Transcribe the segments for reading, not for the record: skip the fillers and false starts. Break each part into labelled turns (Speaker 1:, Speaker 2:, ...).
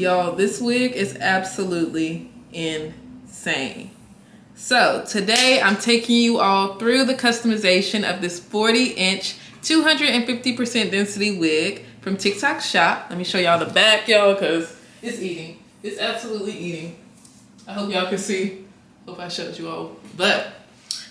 Speaker 1: Y'all, this wig is absolutely insane. So today I'm taking you all through the customization of this 40-inch 250% density wig from TikTok Shop. Let me show y'all the back, y'all, because it's eating. It's absolutely eating. I hope y'all can see. Hope I showed you all. But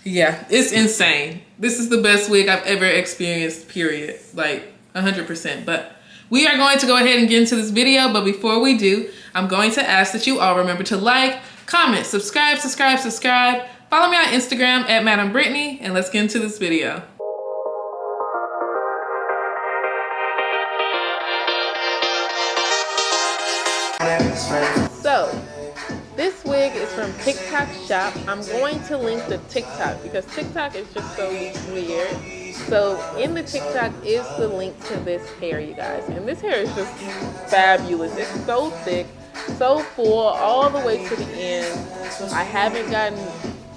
Speaker 1: yeah, it's insane. This is the best wig I've ever experienced, period. Like 100%. But we are going to go ahead and get into this video, but before we do, I'm going to ask that you all remember to like, comment, subscribe. Follow me on Instagram at Madam Brittany, and let's get into this video. So, this wig is from TikTok Shop. I'm going to link the TikTok because TikTok is just so weird. So in the TikTok is the link to this hair, you guys. And this hair is just fabulous. It's so thick, so full, all the way to the end. I haven't gotten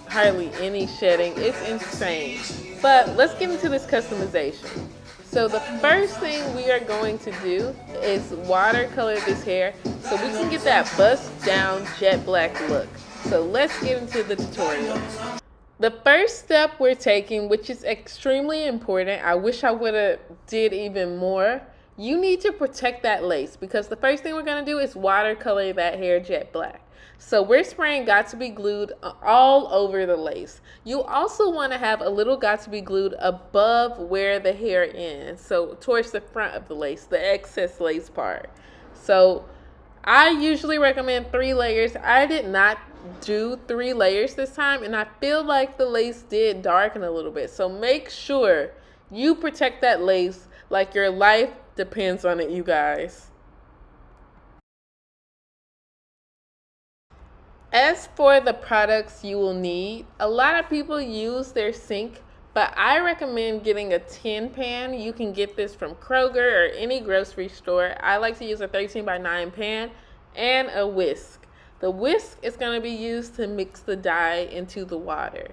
Speaker 1: hardly any shedding. It's insane. But let's get into this customization. So the first thing we are going to do is watercolor this hair so we can get that bust down jet black look. So let's get into the tutorial. The first step we're taking, which is extremely important, I wish I would have did even more, you need to protect that lace because the first thing we're going to do is watercolor that hair jet black. So we're spraying Got to Be Glued all over the lace. You also want to have a little Got to Be Glued above where the hair ends, so towards the front of the lace, the excess lace part. So I usually recommend 3 layers. I did not do 3 layers this time, and I feel like the lace did darken a little bit. So make sure you protect that lace like your life depends on it, you guys. As for the products you will need, a lot of people use their sink, but I recommend getting a tin pan. You can get this from Kroger or any grocery store. I like to use a 13x9 pan and a whisk. The whisk is going to be used to mix the dye into the water.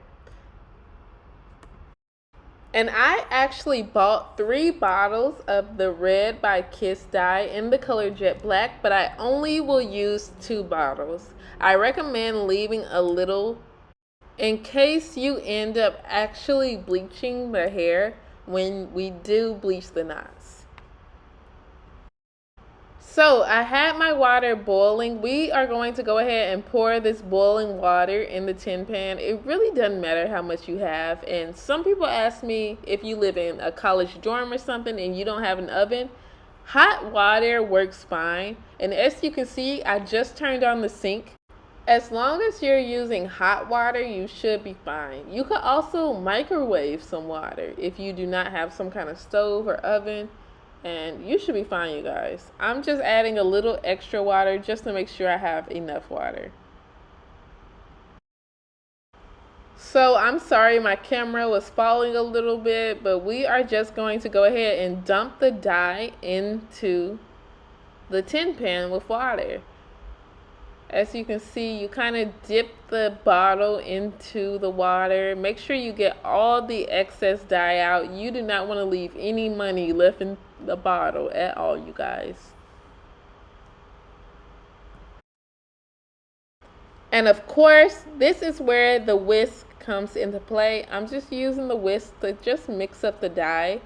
Speaker 1: And I actually bought 3 bottles of the Red by Kiss dye in the color Jet Black, but I only will use 2 bottles. I recommend leaving a little in case you end up actually bleaching the hair when we do bleach the knots. So I had my water boiling. We are going to go ahead and pour this boiling water in the tin pan. It really doesn't matter how much you have. And some people ask me if you live in a college dorm or something and you don't have an oven. Hot water works fine. And as you can see, I just turned on the sink. As long as you're using hot water, you should be fine. You could also microwave some water if you do not have some kind of stove or oven. And you should be fine, you guys. I'm just adding a little extra water just to make sure I have enough water. So I'm sorry my camera was falling a little bit, but we are just going to go ahead and dump the dye into the tin pan with water. As you can see, you kind of dip the bottle into the water. Make sure you get all the excess dye out. You do not want to leave any money left in the bottle at all, you guys. And of course, this is where the whisk comes into play. I'm just using the whisk to just mix up the dye.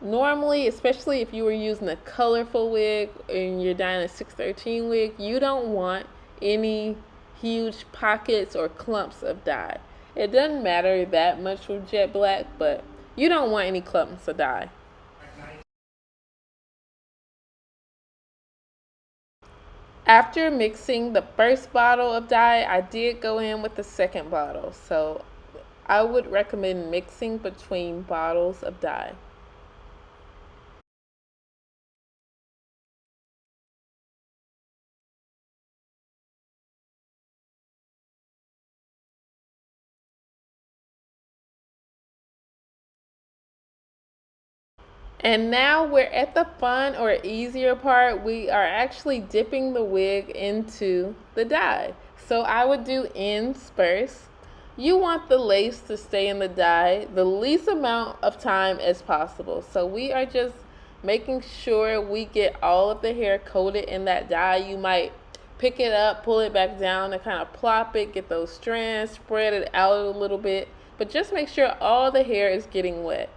Speaker 1: Normally, especially if you were using a colorful wig and you're dyeing a 613 wig, you don't want any huge pockets or clumps of dye. It doesn't matter that much with jet black, but you don't want any clumps of dye. After mixing the first bottle of dye, I did go in with the second bottle. So I would recommend mixing between bottles of dye. And now we're at the fun or easier part. We are actually dipping the wig into the dye. So I would do ends first. You want the lace to stay in the dye the least amount of time as possible. So we are just making sure we get all of the hair coated in that dye. You might pick it up, pull it back down, and kind of plop it, get those strands, spread it out a little bit, but just make sure all the hair is getting wet.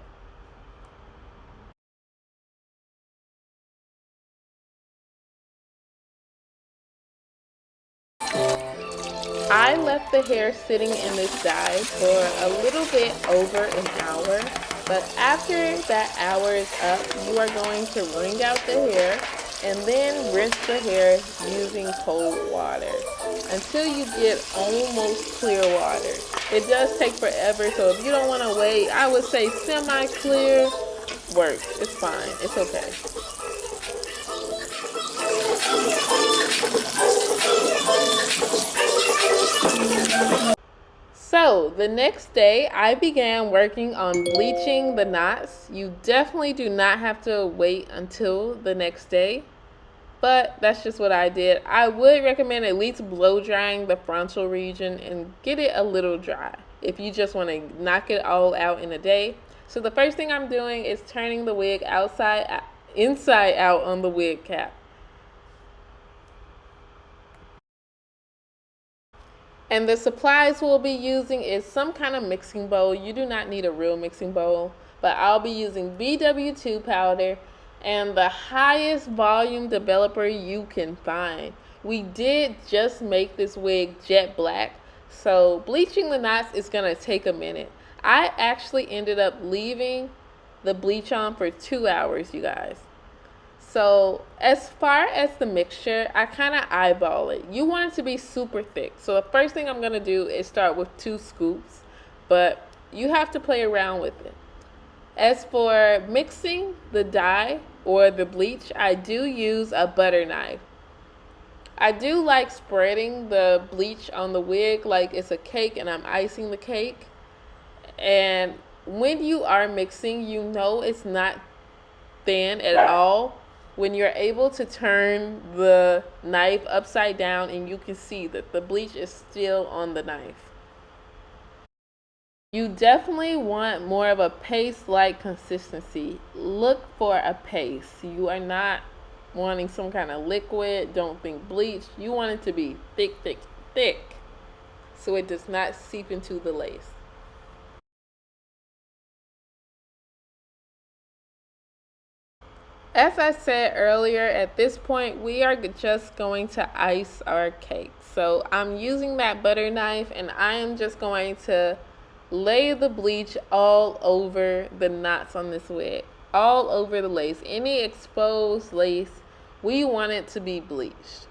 Speaker 1: I left the hair sitting in this dye for a little bit over an hour, but after that hour is up, you are going to wring out the hair and then rinse the hair using cold water until you get almost clear water. It does take forever, so if you don't want to wait, I would say semi-clear works. It's fine. It's okay. So the next day I began working on bleaching the knots. You definitely do not have to wait until the next day, but that's just what I did. I would recommend at least blow drying the frontal region and get it a little dry if you just want to knock it all out in a day. So the first thing I'm doing is turning the wig inside out on the wig cap. And the supplies we'll be using is some kind of mixing bowl. You do not need a real mixing bowl, but I'll be using BW2 powder and the highest volume developer you can find. We did just make this wig jet black, so bleaching the knots is going to take a minute. I actually ended up leaving the bleach on for 2 hours, you guys. So as far as the mixture, I kind of eyeball it. You want it to be super thick. So the first thing I'm going to do is start with 2 scoops, but you have to play around with it. As for mixing the dye or the bleach, I do use a butter knife. I do like spreading the bleach on the wig like it's a cake and I'm icing the cake. And when you are mixing, you know it's not thin at all when you're able to turn the knife upside down and you can see that the bleach is still on the knife. You definitely want more of a paste-like consistency. Look for a paste. You are not wanting some kind of liquid. Don't think bleach. You want it to be thick, thick, thick, so it does not seep into the lace. As I said earlier, at this point we are just going to ice our cake. So I'm using that butter knife and I am just going to lay the bleach all over the knots on this wig, all over the lace. Any exposed lace, we want it to be bleached.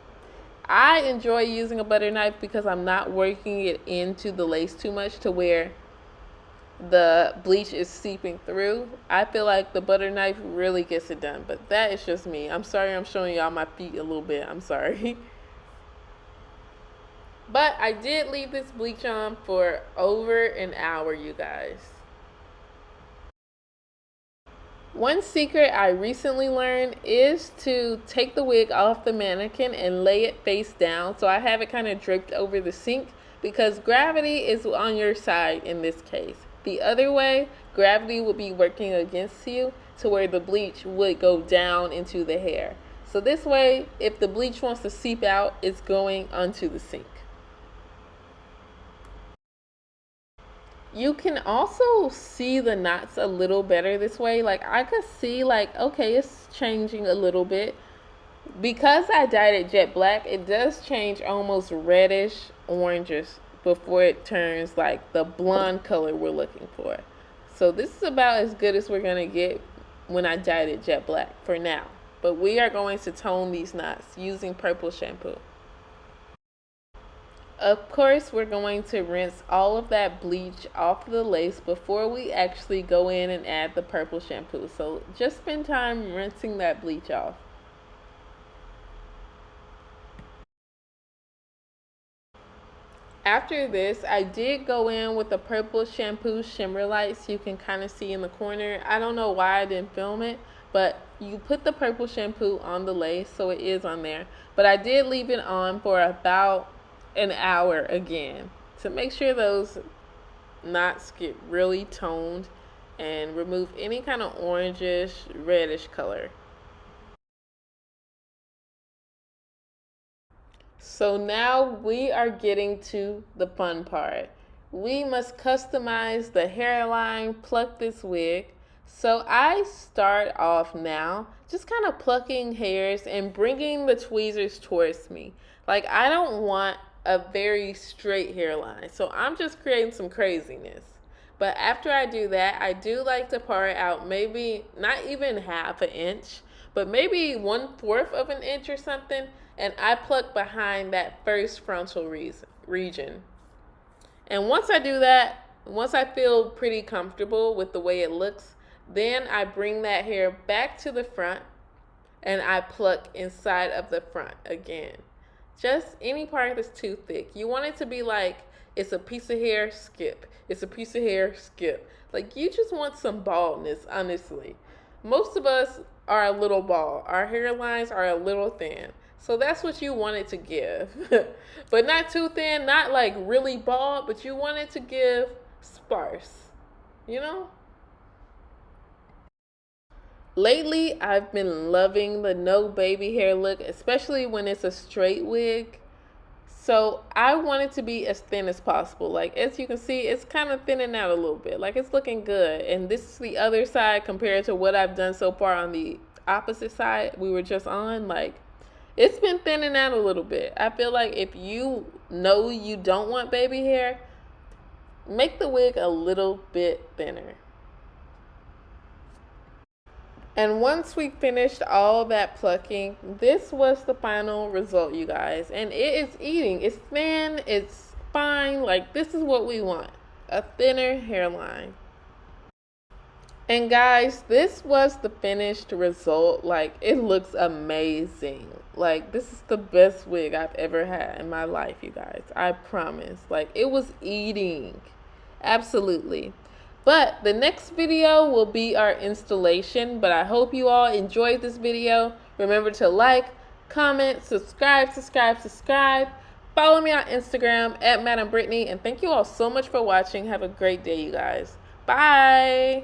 Speaker 1: I enjoy using a butter knife because I'm not working it into the lace too much to where the bleach is seeping through. I feel like the butter knife really gets it done, but that is just me. I'm sorry I'm showing y'all my feet a little bit. I'm sorry. But I did leave this bleach on for over an hour, you guys. One secret I recently learned is to take the wig off the mannequin and lay it face down, so I have it kind of draped over the sink, because gravity is on your side in this case. The other way, gravity would be working against you to where the bleach would go down into the hair. So this way, if the bleach wants to seep out, it's going onto the sink. You can also see the knots a little better this way. Like I could see like, okay, it's changing a little bit. Because I dyed it jet black, it does change almost reddish oranges before it turns like the blonde color we're looking for. So this is about as good as we're going to get when I dyed it jet black for now. But we are going to tone these knots using purple shampoo. Of course, we're going to rinse all of that bleach off the lace before we actually go in and add the purple shampoo. So just spend time rinsing that bleach off. After this, I did go in with the purple shampoo shimmer lights you can kind of see in the corner. I don't know why I didn't film it, but you put the purple shampoo on the lace, so it is on there. But I did leave it on for about an hour again to make sure those knots get really toned and remove any kind of orangish, reddish color. So now we are getting to the fun part. We must customize the hairline, pluck this wig. So I start off now just kind of plucking hairs and bringing the tweezers towards me. Like, I don't want a very straight hairline, so I'm just creating some craziness. But after I do that, I do like to part out maybe not even half an inch, but maybe 1/4 of an inch or something, and I pluck behind that first frontal region. And once I do that, once I feel pretty comfortable with the way it looks, then I bring that hair back to the front and I pluck inside of the front again. Just any part that's too thick. You want it to be like it's a piece of hair, skip. It's a piece of hair, skip. Like, you just want some baldness, honestly. Most of us are a little bald. Our hairlines are a little thin. So that's what you want it to give. But not too thin, not like really bald, but you want it to give sparse, you know? Lately, I've been loving the no baby hair look, especially when it's a straight wig. So I want it to be as thin as possible. Like, as you can see, it's kind of thinning out a little bit. Like, it's looking good. And this is the other side compared to what I've done so far on the opposite side we were just on. Like, it's been thinning out a little bit. I feel like if you know you don't want baby hair, make the wig a little bit thinner. And once we finished all that plucking, this was the final result, you guys. And it is eating. It's thin, it's fine. Like, this is what we want. A thinner hairline. And guys, this was the finished result. Like, it looks amazing. Like, this is the best wig I've ever had in my life, you guys. I promise. Like, it was eating. Absolutely. But the next video will be our installation. But I hope you all enjoyed this video. Remember to like, comment, subscribe. Follow me on Instagram at Madam Brittany. And thank you all so much for watching. Have a great day, you guys. Bye.